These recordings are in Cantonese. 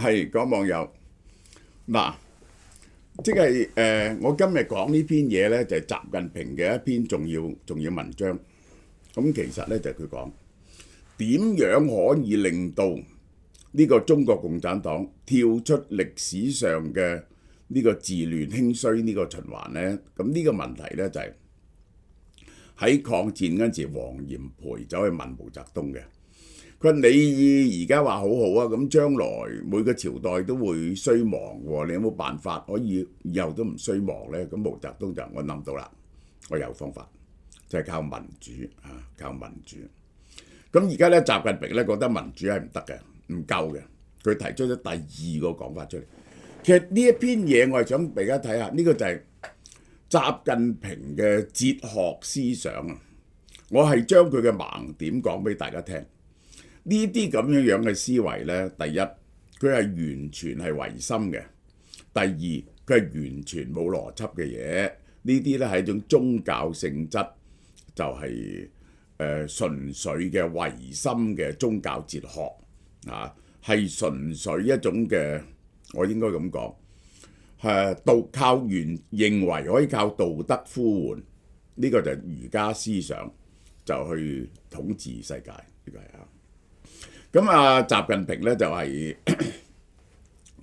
係講網友嗱，即係我今日講呢篇嘢呢，就係習近平嘅一篇重要文章。咁其實呢，就係佢講點樣可以令到呢個中國共產黨跳出歷史上嘅呢個治亂興衰呢個循環呢？咁呢個問題呢，就係喺抗戰嗰陣時，黃炎培走去問毛澤東嘅。佢話你而家話好好啊，咁將來每個朝代都會衰亡喎，你有冇辦法可以以後都唔衰亡呢？咁毛澤東就我諗到啦，我有方法，就係靠民主啊，靠民主。咁而家咧，習近平咧覺得民主係唔得嘅，唔夠嘅，佢提出咗第二個講法出嚟。其實呢一篇嘢我係想俾大家睇下，呢個就係習近平嘅哲學思想啊。我係將佢嘅盲點講俾大家聽。呢啲咁樣嘅思維呢，第一佢係完全係唯心嘅；第二佢係完全冇邏輯嘅嘢。呢啲呢係一種宗教性質，就係純粹嘅唯心嘅宗教哲學啊，係純粹一種嘅，我應該咁講，認為可以靠道德呼喚，呢個就係儒家思想，就去統治世界。呢個係啊。咁啊，習近平咧就係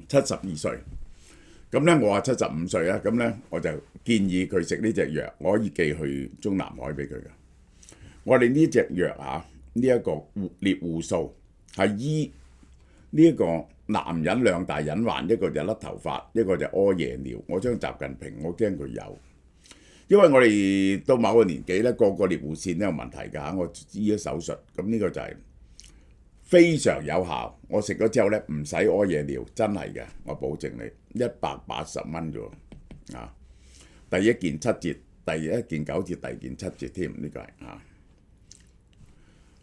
72歲，咁咧我話75歲啦，咁咧我就建議佢食呢隻藥，我可以寄去中南海俾佢嘅。我哋呢隻藥啊，呢一個獵戶素係醫呢一個男人兩大隱患，一個就甩頭髮，一個就屙夜尿。我將習近平，我驚佢有，因為我哋到某個年紀咧，個獵戶線都有問題㗎。我醫咗手術，咁呢個就係非常有效，我食咗之後呢，唔使屙夜尿，真係嘅，我保證你180蚊啫喎，啊！第一件7折，第一件9折，第二件7折添，呢個係啊。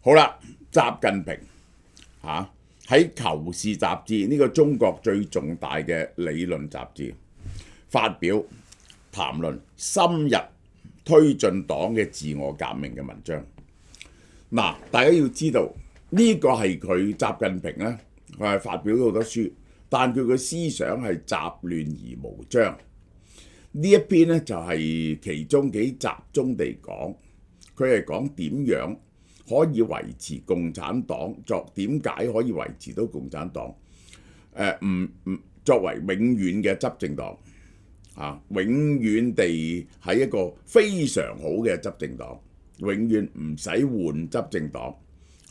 好啦，習近平喺《求是》雜誌呢個中國最重大嘅理論雜誌發表談論深入推進黨嘅自我革命嘅文章。嗱，大家要知道。呢個係佢習近平呢，佢係發表咗好多書，但佢嘅思想係雜亂而無章。呢一篇呢，就係其中幾集中地講，佢係講點樣可以維持共產黨點解可以維持到共產黨作為永遠嘅執政黨啊，永遠地係一個非常好嘅執政黨，永遠唔使換執政黨。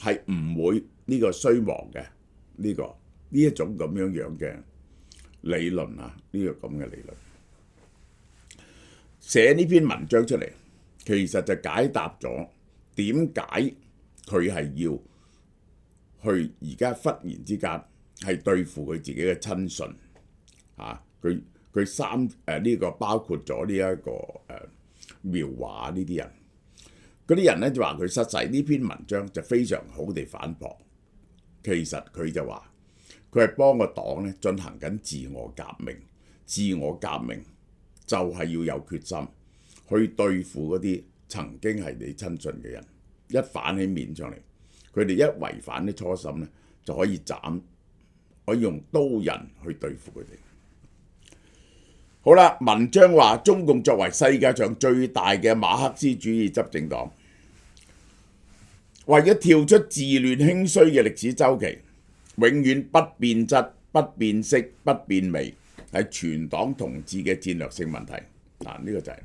係唔會呢個衰亡嘅，呢一種咁樣嘅理論啊，呢個咁嘅理論寫呢篇文章出嚟，其實就解答咗點解佢係要去而家忽然之間係對付佢自己嘅親信啊，佢呢個包括咗呢一個苗華呢啲人。嗰啲人咧就話佢失勢，呢篇文章就非常好地反駁。其實佢就話佢係幫個黨咧進行緊自我革命，自我革命就係要有決心去對付嗰啲曾經係你親信嘅人，一反起面上嚟，佢哋一違反啲初心咧就可以可以用刀刃去對付佢哋。好啦，文章話中共作為世界上最大嘅馬克思主義執政黨，為咗跳出治亂興衰嘅歷史周期，永遠不變質、不變色、不變味，係全黨同志嘅戰略性問題。呢個就係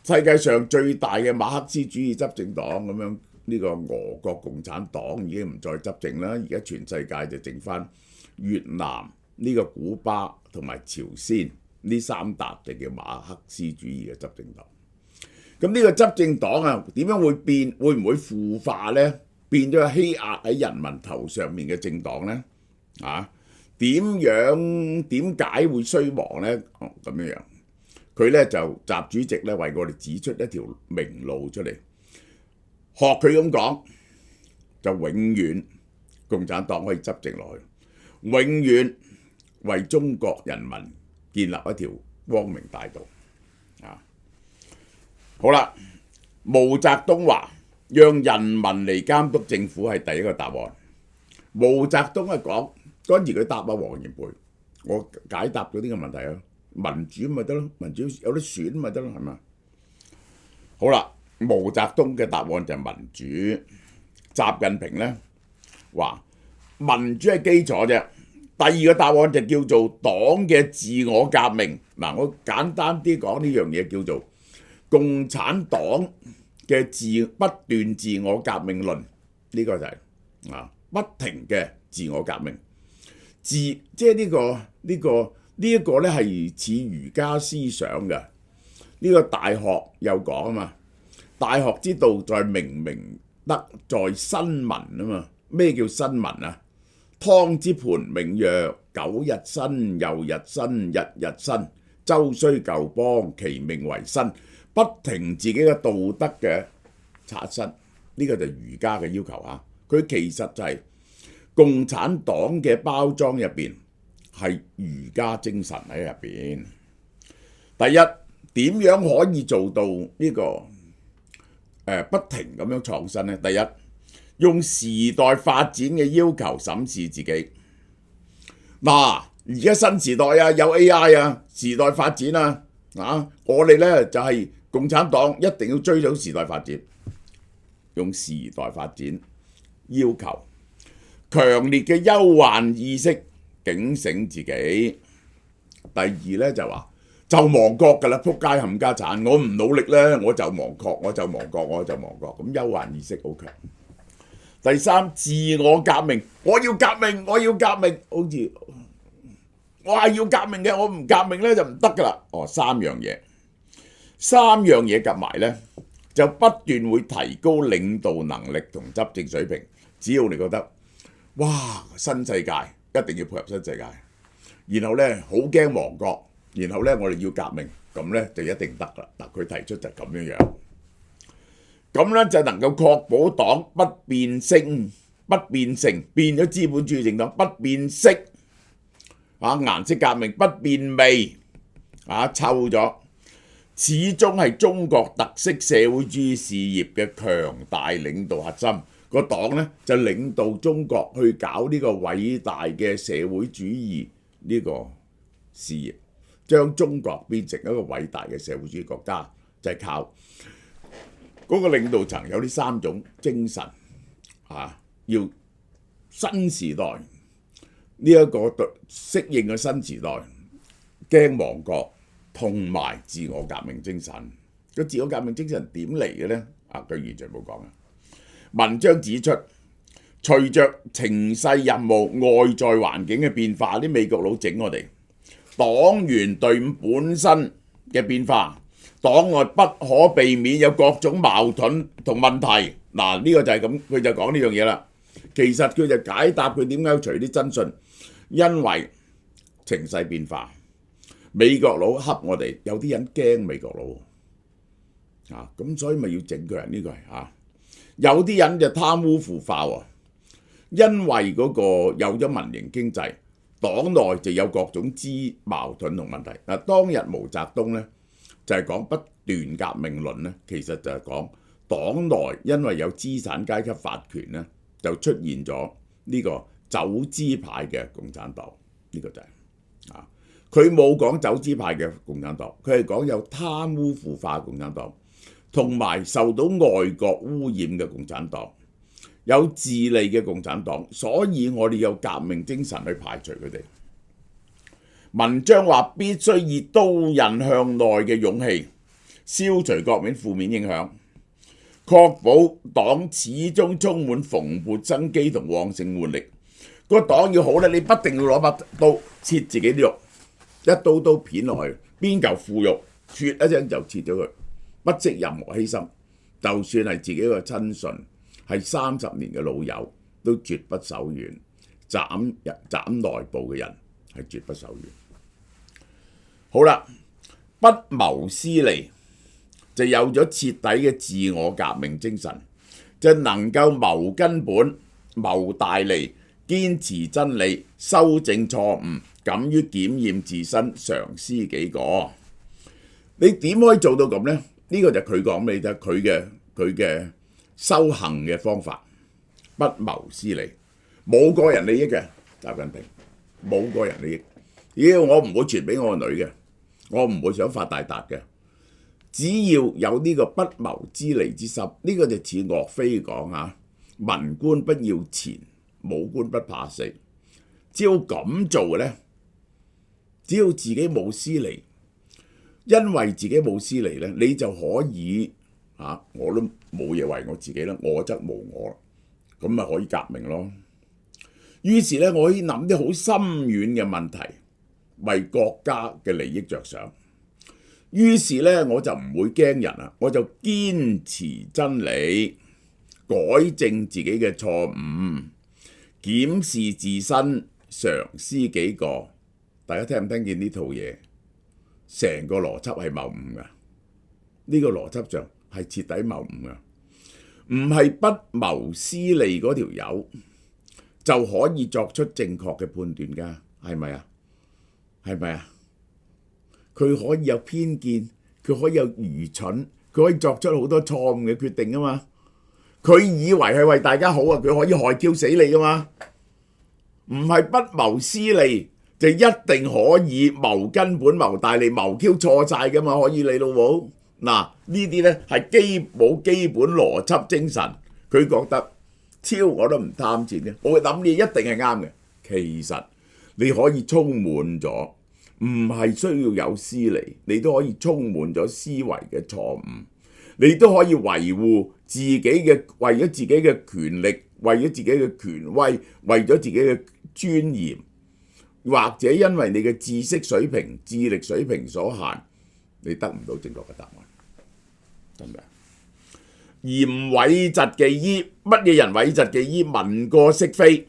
世界上最大嘅馬克思主義執政黨咁樣。呢個俄國共產黨已經唔再執政啦，而家全世界就剩翻越南、呢個古巴同埋朝鮮呢三笪就叫馬克思主義嘅執政黨。咁呢個執政黨啊，點樣會變？會唔會腐化呢？變咗欺壓喺人民頭上面嘅政黨呢？點解會衰亡呢？咁樣佢呢就習主席呢為我哋指出一條明路出嚟，學佢咁講，就永遠共產黨可以執政落去，永遠為中國人民建立一條光明大道。好啦，毛澤東話讓人民嚟監督政府係第一個答案。毛澤東係講嗰陣時佢答黃炎培，我解答咗呢個問題啊，民主咪得咯，民主有得選咪得咯，係嘛？好啦，毛澤東嘅答案就係民主，習近平咧話民主係基礎啫。第二個答案就叫做黨嘅自我革命。嗱，我簡單啲講呢樣嘢叫做共產黨嘅不斷自我革命論，呢個就係不停嘅自我革命。即係呢一個咧係似儒家思想嘅。呢個大學有講啊嘛，大學之道在明明德，在新民啊嘛。咩叫新民啊？湯之盤銘曰：苟日新，又日新，日日新。周須舊邦，其名為新。不停自己嘅道德嘅刷新，呢個就係儒家嘅要求啊。佢其實就係共產黨嘅包裝入邊係儒家精神喺入邊。第一，點樣可以做到呢個不停咁樣創新呢？第一，用時代發展嘅要求審視自己。嗱，而家新時代啊，有 AI 啊，時代發展啊，我哋呢就係共產黨一定要追上時代發展，用時代發展要求，強烈嘅憂患意識警醒自己。第二呢就話就亡國㗎啦，仆街冚家產，我唔努力呢，我就亡國，我就亡國，我就亡國，咁憂患意識好強。第三，自我革命，我要革命，我要革命，好似我係要革命嘅，我唔革命咧就唔得噶啦。三樣嘢夾埋咧，就不斷會提高領導能力同執政水平。只要你覺得哇，新世界一定要配合新世界，然後咧好驚亡國，然後咧我哋要革命，咁咧就一定得啦。嗱，佢提出就咁樣樣。咁咧就能夠確保黨不變性、不變成，變咗資本主義政黨，不變色顏色革命，不變味臭咗，始終係中國特色社會主義事業嘅強大領導核心。個黨咧就領導中國去搞呢個偉大嘅社會主義呢個事業，將中國變成一個偉大嘅社會主義國家，就係靠嗰個領導層有呢三種精神要新時代呢一個適應嘅新時代，驚亡國同埋自我革命精神。個自我革命精神點嚟嘅呢？佢完全冇講啊！文章指出，隨着情勢任務、外在環境嘅變化，啲美國佬整我哋黨員隊伍本身嘅變化。黨內不可避免有各種矛盾同問題。嗱，呢個就係咁，佢就講呢樣嘢啦。其實佢就解答佢點解要除啲真信，因為情勢變化，美國佬恰我哋，有啲人驚美國佬咁所以咪要整佢人呢個係有啲人就貪污腐化喎，因為嗰個有咗民營經濟，黨內就有各種矛盾同問題。當日毛澤東呢，就係講不斷革命論咧，其實就係講黨內因為有資產階級法權咧，就出現咗呢個走資派嘅共產黨。呢個就係佢冇講走資派嘅共產黨，佢係講有貪污腐化共產黨，同埋受到外國污染嘅共產黨，有自利嘅共產黨。所以我哋有革命精神去排除佢哋。文章話必須以刀刃向內嘅勇氣消除各面負面影響，確保黨始終充滿蓬勃生機同旺盛活力。個黨要好咧，你不定要攞把刀切自己啲肉，一刀刀片落去，邊嚿腐肉，啜一聲就切咗佢，不惜任何犧牲。就算係自己個親信，係30年嘅老友，都絕不手軟。斬內部嘅人係絕不手軟。好啦，不謀私利，就有咗徹底嘅自我革命精神，就能夠謀根本、謀大利，堅持真理，修正錯誤，敢於檢驗自身，常思己過。你點可以做到咁呢？呢個就佢講俾你聽，佢嘅修行嘅方法，不謀私利，冇個人利益嘅習近平。冇個人利益。我唔會傳俾我個女嘅，我唔會想發大達嘅。只要有呢個不謀之利之心，呢個就似岳飛講嚇，文官不要錢，武官不怕死。只要咁做呢，只要自己冇私利，因為自己冇私利呢，你就可以我都冇嘢為我自己啦，我則無我，咁咪可以革命咯。於是呢，我可以諗啲好深遠嘅問題，為國家嘅利益着想。於是呢，我就唔會驚人啦，我就堅持真理，改正自己嘅錯誤，檢視自身，常思己過。大家聽唔聽見呢套嘢？成個邏輯係謬誤㗎，呢個邏輯上係徹底謬誤㗎，唔係不謀私利嗰條友就可以作出正確嘅判斷㗎，係咪啊？係咪啊？佢可以有偏見，佢可以有愚蠢，佢可以作出好多錯誤嘅決定啊嘛。佢以為係為大家好啊，佢可以害 Q 死你噶嘛。唔係不謀私利就一定可以謀根本、謀大利、謀 Q 錯晒噶嘛。可以你老母嗱，呢啲呢係冇基本邏輯精神。佢覺得超我都唔貪錢嘅，我諗嘢一定係啱嘅。其實你可以充滿咗。唔係需要有私利，你都可以充滿咗思維嘅錯誤，你都可以維護自己嘅，為咗自己嘅權力，為咗自己嘅權威，為咗自己嘅尊嚴，或者因為你嘅知識水平、智力水平所限，你得唔到正確嘅答案，得唔得？嚴諱疾忌醫，乜嘢人諱疾忌醫？文過飾非。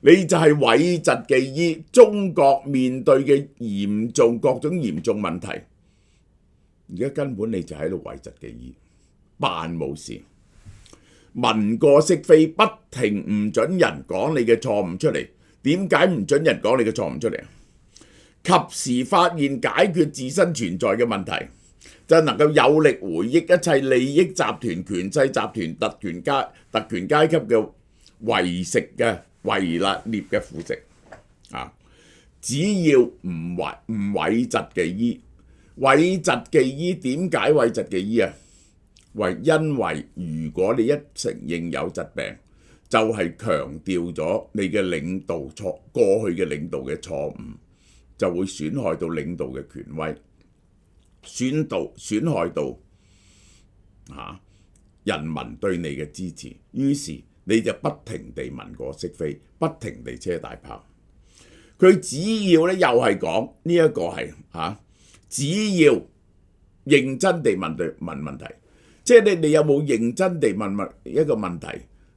你就係諱疾忌醫，中國面對嘅各種嚴重問題，而家根本你就喺度諱疾忌醫，扮冇事。文過飾非，不停唔准人講你嘅錯誤出嚟。點解唔准人講你嘅錯誤出嚟啊？及時發現解決自身存在嘅問題，就能夠有力回憶一切利益集團、權勢集團、特權階級嘅為食嘅為獵嘅腐蝕啊！只要唔諱疾忌醫，諱疾忌醫點解諱疾忌醫啊？因為如果你一承認有疾病，就係強調咗你嘅領導過去嘅領導嘅錯誤，就會損害到領導嘅權威，損害到人民對你嘅支持，於是你就不停地文過飾非，不停地車大炮。佢只要咧又係講呢一個係只要認真地問問題，即係你有冇認真地問一個問題？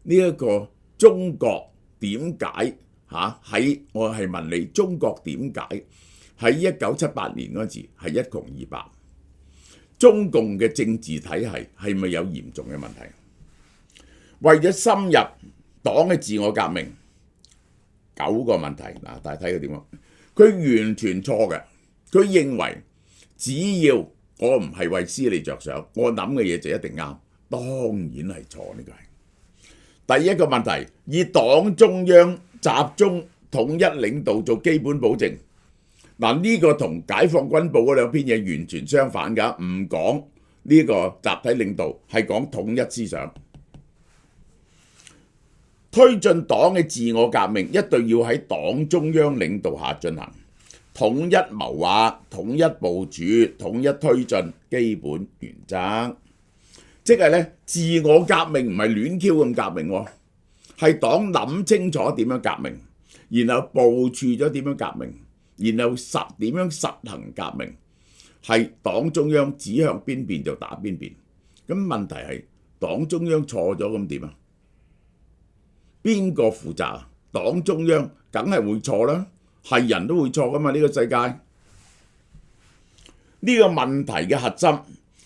呢一個中國點解我係問你中國點解喺1978年嗰時係一窮二白？中共嘅政治體系係咪有嚴重嘅問題？為咗深入黨嘅自我革命，9個問題嗱，大家睇佢點啊？佢完全錯嘅。佢認為只要我唔係為私利着想，我諗嘅嘢就一定啱。當然係錯，呢個係第一個問題。以黨中央集中統一領導做基本保證。嗱，呢個同解放軍報嗰兩篇嘢完全相反㗎，唔講呢個集體領導，係講統一思想。推進黨嘅自我革命，一定要喺黨中央領導下進行，統一謀劃、統一部署、統一推進基本原則。即係咧，自我革命唔係亂 Q 咁革命喎，係黨諗清楚點樣革命，然後部署咗點樣革命。然後點樣實行革命，係黨中央指向邊邊就打邊邊。咁問題係黨中央錯咗咁點啊？邊個負責啊？黨中央梗係會錯啦，係人都會錯噶嘛。呢個世界呢個問題嘅核心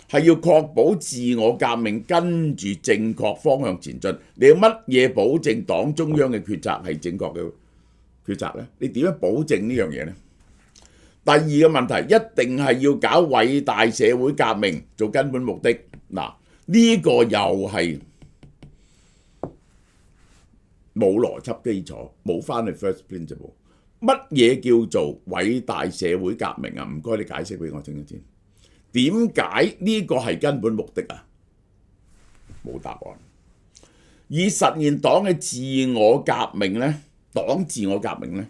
係要確保自我革命跟住正確方向前進。你有乜嘢保證黨中央嘅決策係正確嘅抉擇呢？你點樣保證呢樣嘢呢？第二個問題，一定係要搞偉大社會革命做根本目的。嗱，呢個又係冇邏輯基礎，冇翻去 first principle。乜嘢叫做偉大社會革命啊？唔該，你解釋俾我聽一聽。點解呢個係根本目的啊？冇答案。以實現黨嘅自我革命呢，黨自我革命呢，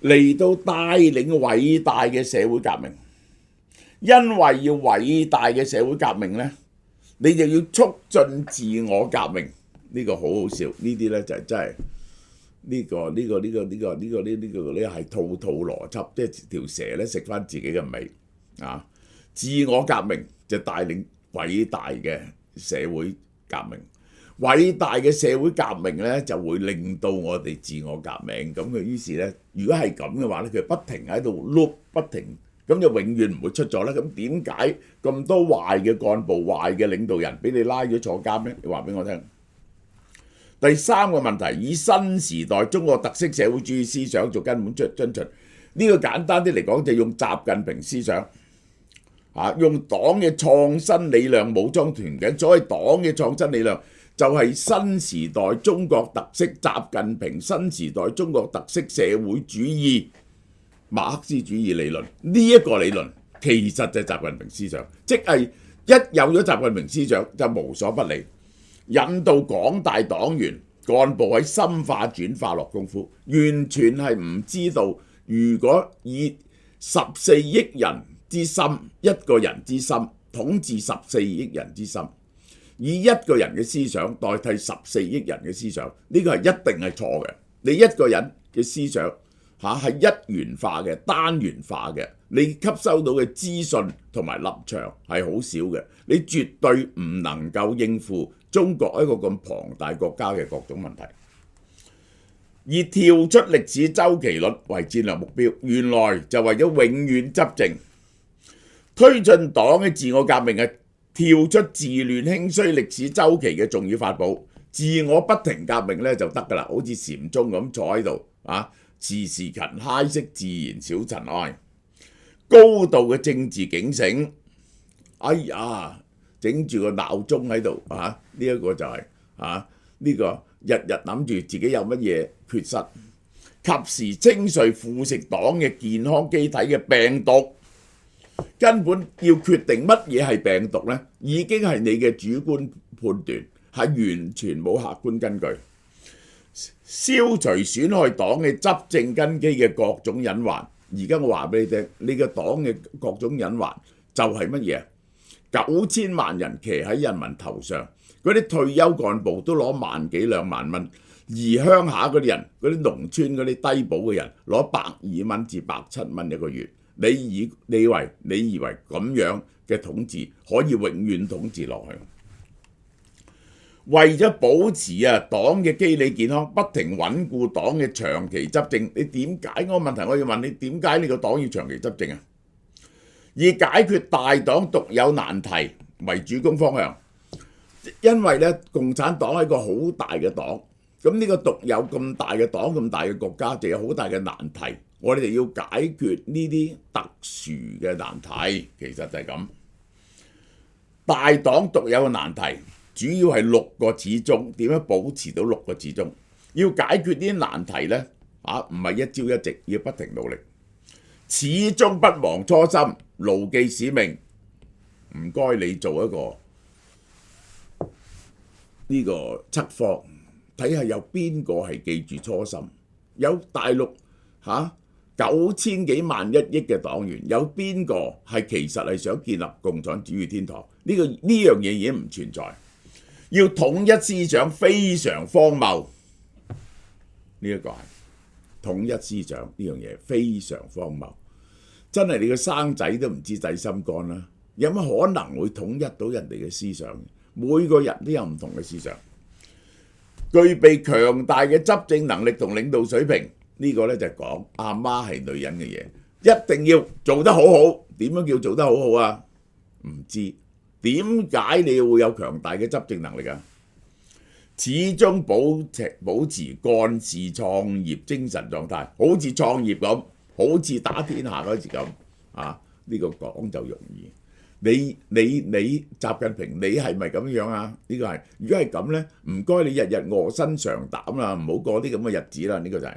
嚟到帶領偉大嘅社會革命。因為要偉大嘅社會革命呢，你就要促進自我革命。呢個好好笑，呢啲呢就係真係呢個係套套邏輯，即係條蛇咧食翻自己嘅尾啊！自我革命就帶領偉大嘅社會革命，偉大嘅社會革命呢就會令到我哋自我革命。咁佢於是呢，如果係咁嘅話呢，佢不停喺度 loop， 不停。咁就永遠唔會出咗啦。咁點解咁多壞嘅幹部、壞嘅領導人俾你拉咗坐監呢？你話俾我聽。第三個問題，以新時代中國特色社會主義思想做根本遵循。呢個簡單啲嚟講，就用習近平思想，用黨嘅創新理量武裝團結。所謂黨嘅創新理量，就係新時代中國特色習近平新時代中國特色社會主義馬克思主義理論。呢一個理論其實就係習近平思想，即係一有咗習近平思想就無所不利，引導廣大黨員幹部喺深化轉化落功夫，完全係唔知道，如果以14億人之心，一個人之心統治14億人之心，以一個人嘅思想代替14億人嘅思想，呢個係一定係錯嘅。你一個人嘅思想係一元化嘅、單元化嘅，你吸收到嘅資訊同埋立場係好少嘅，你絕對唔能夠應付中國一個咁龐大國家嘅各種問題。以跳出歷史周期率為戰略目標，原來就為咗永遠執政。推進黨嘅自我革命係跳出治亂興衰歷史周期嘅重要法寶，自我不停革命咧就得㗎啦，好似禪宗咁坐喺度時時勤嗨式自然小塵埃，高度嘅政治警醒。哎呀，整住個鬧鐘喺度呢一個就係呢個日日諗住自己有乜嘢缺失，及時清除腐蝕黨嘅健康機體嘅病毒。根本要決定乜嘢係病毒呢，已經係你嘅主觀判斷，係完全冇客觀根據。消除損害黨嘅執政根基嘅各種隱患。而家我話俾你聽，你嘅黨嘅各種隱患就係乜嘢？9000萬人騎喺人民頭上，嗰啲退休幹部都攞萬幾兩萬蚊，而鄉下嗰啲人，嗰啲農村嗰啲低保嘅人攞120蚊至107蚊一個月。你以為咁樣嘅統治可以永遠統治落去？為咗保持黨嘅機理健康，不停穩固黨嘅長期執政，你點解？我問題我要問你，點解你個黨要長期執政啊？以解決大黨獨有難題為主攻方向，因為咧共產黨係一個好大嘅黨，咁呢個獨有咁大嘅黨、咁大嘅國家，就有好大嘅難題。我哋要解決呢啲特殊嘅難題，其實就係咁。大黨獨有嘅難題，主要係6個始終，點樣保持到6個始終？要解決呢啲難題呢，唔係一朝一夕，要不停努力，始終不忘初心，牢記使命。唔該，你做一個呢個測謊，睇下有邊個係記住初心？有大陸9000幾萬1億嘅黨員，有邊個係其實係想建立共產主義天堂？呢樣嘢已經唔存在。要統一思想非常荒謬，呢一個係統一思想呢樣嘢非常荒謬，真係你個生仔都唔知仔心肝啦！有乜可能會統一到人哋嘅思想？每個人都有唔同嘅思想，具備強大嘅執政能力同領導水平。呢個呢就係講阿媽係女人嘅嘢，一定要做得好好。點樣叫做得好好啊？唔知點解你會有強大嘅執政能力啊？始終保持幹事創業精神狀態，好似創業咁，好似打天下嗰時咁呢個講就容易。你習近平，你係咪咁樣啊？呢個係，如果係咁呢，唔該你日日臥薪嘗膽啦，唔好過啲咁嘅日子啦。呢個就係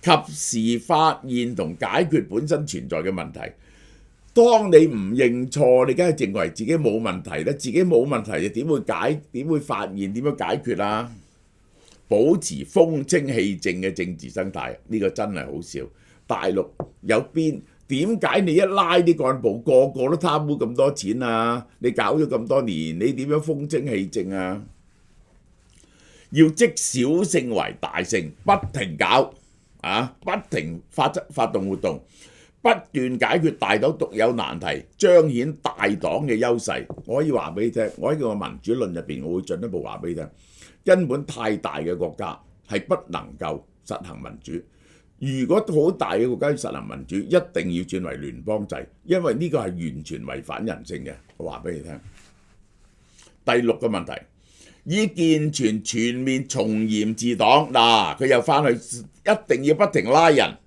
及時發現同解決本身存在嘅問題。當你唔認錯，你梗係認為自己冇問題咧，自己冇問題就點會發現點樣解決啊？保持風清氣正嘅政治生態，呢個真係好笑。大陸點解你一拉啲幹部個個都貪污咁多錢啊？你搞咗咁多年，你點樣風清氣正啊？要積小勝為大勝，不停搞不停發動活動，不斷解決大黨獨有難題，彰顯大黨嘅優勢。我可以話俾你聽，我喺個民主論入邊，我會進一步話俾你聽，根本太大嘅國家係不能夠實行民主。如果好大嘅國家要實行民主，一定要轉為聯邦制，因為呢個係完全違反人性嘅。我話俾你聽。第6個問題，以健全全面從嚴治黨。嗱，佢又翻去一定要不停拉人，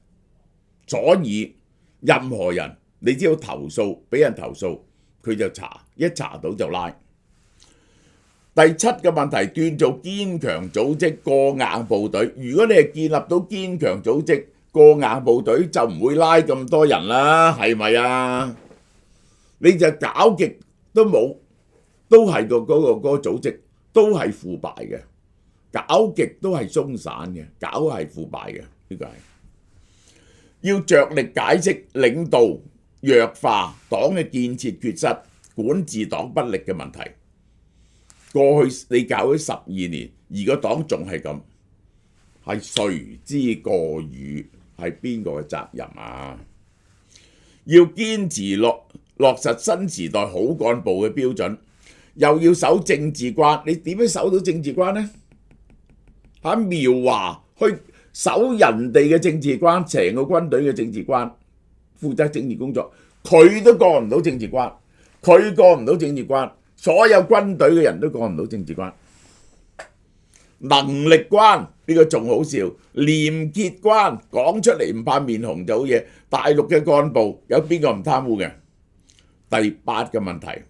所以任何人你只要投訴，俾人投訴，佢就查，一查到就拉。第7個問題，鍛造堅強組織過硬部隊。如果你係建立到堅強組織過硬部隊，就唔會拉咁多人啦，係咪啊？你就搞極都冇，都係嗰個組織都係腐敗嘅，搞極都係鬆散嘅，搞係腐敗嘅。呢個係要着力解釋領導弱化、黨嘅建設缺失、管治黨不力嘅問題。過去你搞咗12年，而個黨仲係咁，係誰之過與？係邊個嘅責任啊？要堅持落實新時代好幹部嘅標準，又要守政治關。你點樣守到政治關呢？苗華去守人哋嘅政治關，成個軍隊嘅政治關，負責政治工作，佢都過唔到政治關，佢過唔到政治關。所有軍隊嘅人都過唔到政治關。能力關呢個仲好笑，廉潔關講出嚟唔怕面紅就好嘢。大陸嘅幹部有邊個唔貪污嘅？第8個問題，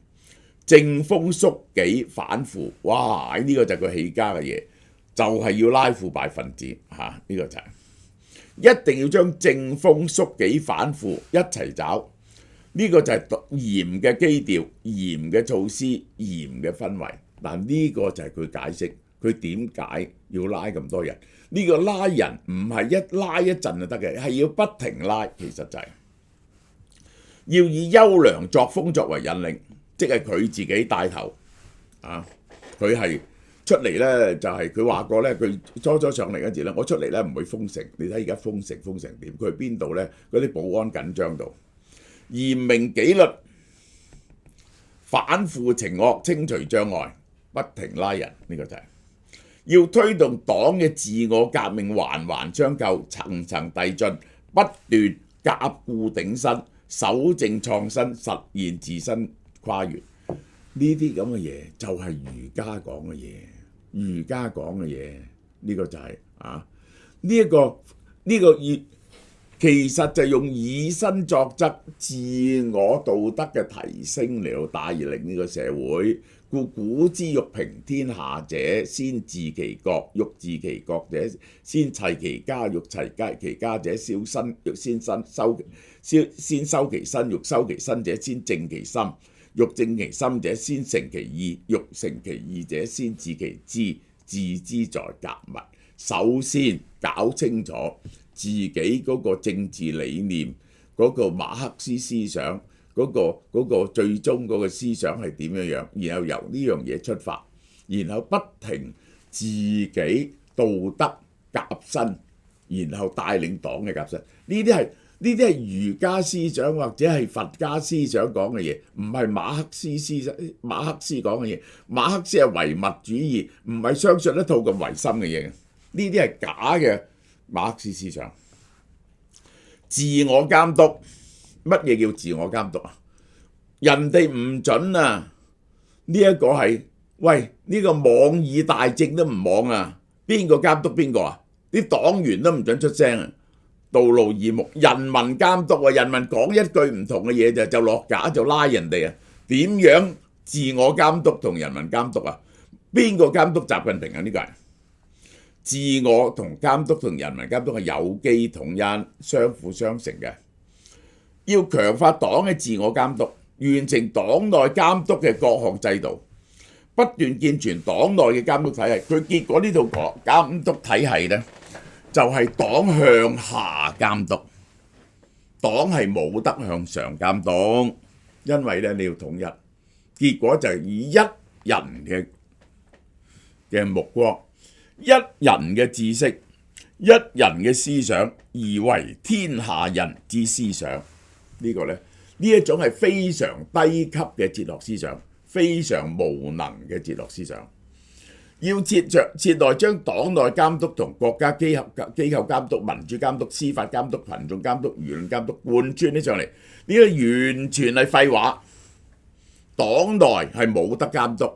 正風肅紀反腐。哇！呢個就係佢起家嘅嘢，就係要拉腐敗分子嚇。呢個就係一定要將正風肅紀反腐一齊找。呢個就係嚴嘅基調、嚴嘅措施、嚴嘅氛圍。但呢個就係佢解釋，佢點解要拉咁多人？呢個拉人唔係一拉一陣就得嘅，係要不停拉。其實就係要以優良作風作為引領，即係佢自己帶頭啊！佢係出嚟呢，就係佢話過呢，佢初上嚟嗰時呢，我出嚟呢唔會封城。你睇而家封城點？佢去邊度呢？嗰啲保安緊張到。嚴明紀律，反腐懲惡，清除障礙，不停拉人。呢個就係要推動黨嘅自我革命，環環相扣，層層遞進，不斷革故鼎新，守正創新，實現自身跨越。呢啲咁嘅嘢就係儒家講嘅嘢，儒家講嘅嘢。呢個就係呢個其實就用以身作則、自我道德嘅提升嚟到帶領呢個社會。故古之欲平天下者，先治其國；欲治其國者，先齊其家；欲齊其家者，先修其身；欲修其身者，先正其心；欲正其心者，先成其意；欲成其意者，先治其知。治之在格物。首先搞清楚自己嗰個政治理念，嗰個馬克思思想，嗰個最終嗰個思想係點樣，然後由呢樣嘢出發，然後不停自己道德革新，然後帶領黨嘅革新。呢啲係儒家思想或者係佛家思想講嘅嘢，唔係馬克思講嘅嘢。馬克思係唯物主義，唔係相信一套咁唯心嘅嘢。呢啲係假嘅馬克思思想。自我監督，乜嘢叫自我監督啊？人哋唔準啊！呢一個係呢個妄議大政都唔妄啊！邊個監督邊個啊？啲黨員都唔準出聲啊！道路耳目，人民監督啊！人民講一句唔同嘅嘢就落架就拉人哋啊！點樣自我監督同人民監督啊？邊個監督習近平啊？呢個係自我同監督同人民監督係有機統一、相輔相成嘅。要強化黨嘅自我監督，完成黨內監督嘅各項制度，不斷健全黨內嘅監督體系。佢結果呢套監督體系呢，就係黨向下監督，黨係冇得向上監督，因為咧你要統一。結果就係以一人嘅目光、一人嘅知識、一人嘅思想而為天下人之思想。呢個呢，呢一種係非常低級嘅哲學思想，非常無能嘅哲學思想。要徹內將黨內監督同國家機構監督、民主監督、司法監督、群眾監督、輿論監督貫穿起上嚟，呢個完全係廢話。黨內係冇得監督，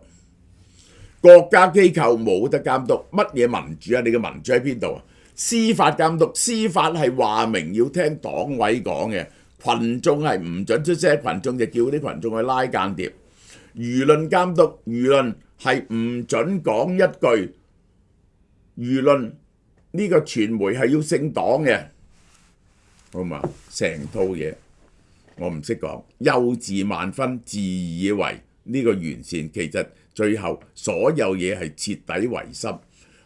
國家機構冇得監督，乜嘢民主啊？你嘅民主喺邊度啊？司法監督，司法係話明要聽黨委講嘅。群眾係唔準出聲，群眾就叫啲群眾去拉間諜。輿論監督，輿論係唔準講一句，輿論呢個傳媒係要姓黨嘅，好嘛？成套嘢我唔識講，幼稚萬分，自以為呢個完善，其實最後所有嘢係徹底違心，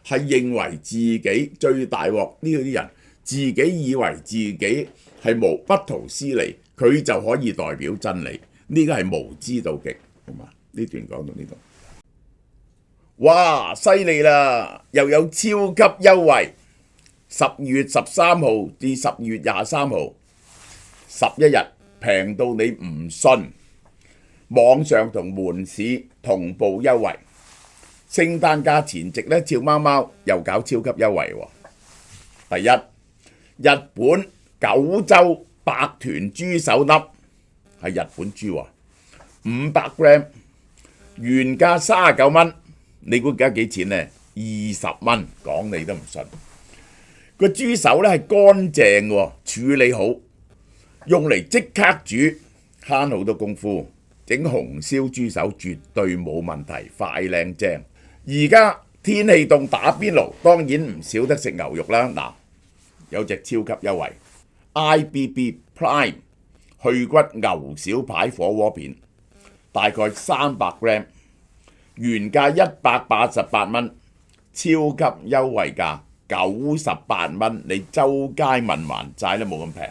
係認為自己最大鑊。呢啲人自己以為自己係不圖私利，佢就可以代表真理。呢個係無知到極，好嘛？呢段講到呢度，哇，犀利啦！又有超級優惠，10月13號至10月23號，11日平到你唔信。網上同門市同步優惠，聖誕假前夕呢，俏貓貓又搞超級優惠喎。第一，日本九州白豚豬手粒係日本豬喎，500 gram， 原價39蚊，你估而家幾錢呢？20蚊，講你都唔信。個豬手呢係乾淨喎，處理好，用嚟即刻煮，慳好多功夫。整紅燒豬手絕對冇問題，快靚正。而家天氣凍，打邊爐當然唔少得食牛肉啦。嗱，有隻超級優惠 IBB Prime 去骨牛小排火鍋片，大概300 gram， 原價188蚊，超級優惠價98蚊，你周街問還債都冇咁平。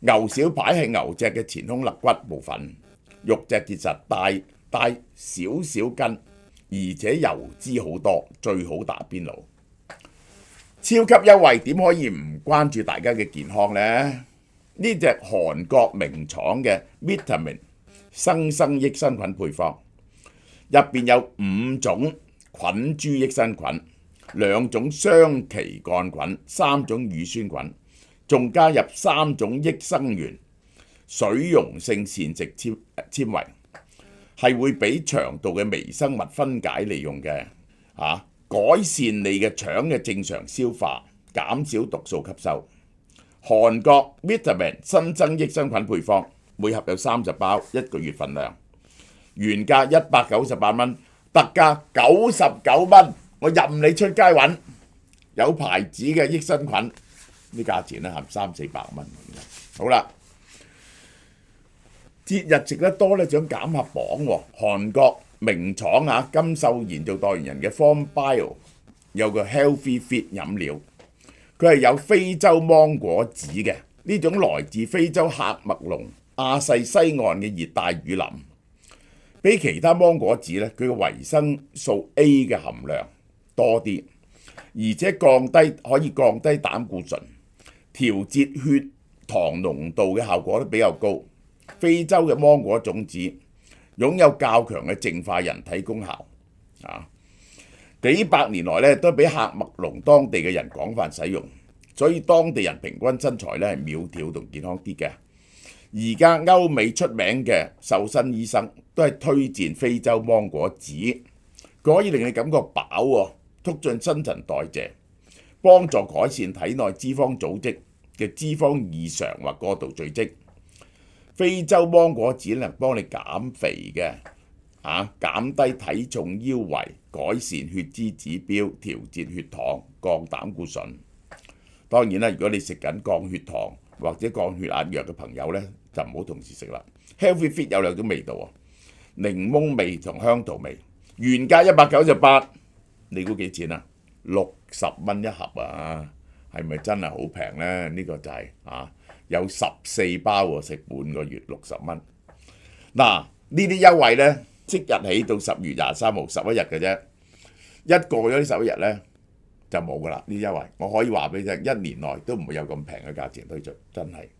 牛小排係牛隻嘅前胸肋骨部分，肉隻結實，帶少少筋，而且油脂好多，最好打邊爐。超級優惠點可以唔關注大家嘅健康呢？呢隻韓國名廠嘅 Vitamin 生益生菌配方，入邊有5種菌株益生菌、2種雙歧桿菌、3種乳酸菌，仲加入3種益生元、水溶性膳食纖維，係會俾腸道嘅微生物分解利用嘅，改善你嘅腸嘅正常消化，減少毒素吸收。韓國 Vitamin 新增益生菌配方，每盒有30包，1個月份量，原價198蚊，特價99蚊，我任你出街揾，有牌子嘅益生菌，啲價錢咧係300-400蚊。好啦，節日食得多咧，想減下磅喎。韓國名廠金秀賢做代言人嘅 Form Bio 有個 Healthy Fit 飲料，佢係有非洲芒果籽嘅，呢種來自非洲喀麥隆亞細西岸嘅熱帶雨林，比其他芒果籽咧，佢嘅維生素 A 嘅含量多啲，而且可以降低膽固醇，調節血糖濃度嘅效果都比較高。非洲嘅芒果種子擁有較強嘅淨化人體功效，幾百年來咧都俾喀麥隆當地嘅人廣泛使用，所以當地人平均身材咧係苗條同健康啲嘅。而家歐美出名嘅瘦身醫生都係推薦非洲芒果籽，佢可以令你感覺飽喎，促進新陳代謝，幫助改善體內脂肪組織嘅脂肪異常或過度聚積。非洲芒果籽能幫你減肥嘅，減低體重腰圍、改善血脂指標、調節血糖、降膽固醇。當然啦，如果你食緊降血糖或者降血壓藥嘅朋友呢，就唔好同時食啦。Healthy Fit 有兩種味道啊，檸檬味同香桃味，原價198，你估幾錢啊？60蚊一盒啊，係咪真係好平呢？呢個就係有14包喎，食半個月60蚊。嗱，呢啲優惠呢，即日起到10月23號11日嘅啫，一過咗呢11日呢，就冇噶啦，呢啲優惠。我可以話俾你聽，1年內都唔會有咁平嘅價錢推出，真係。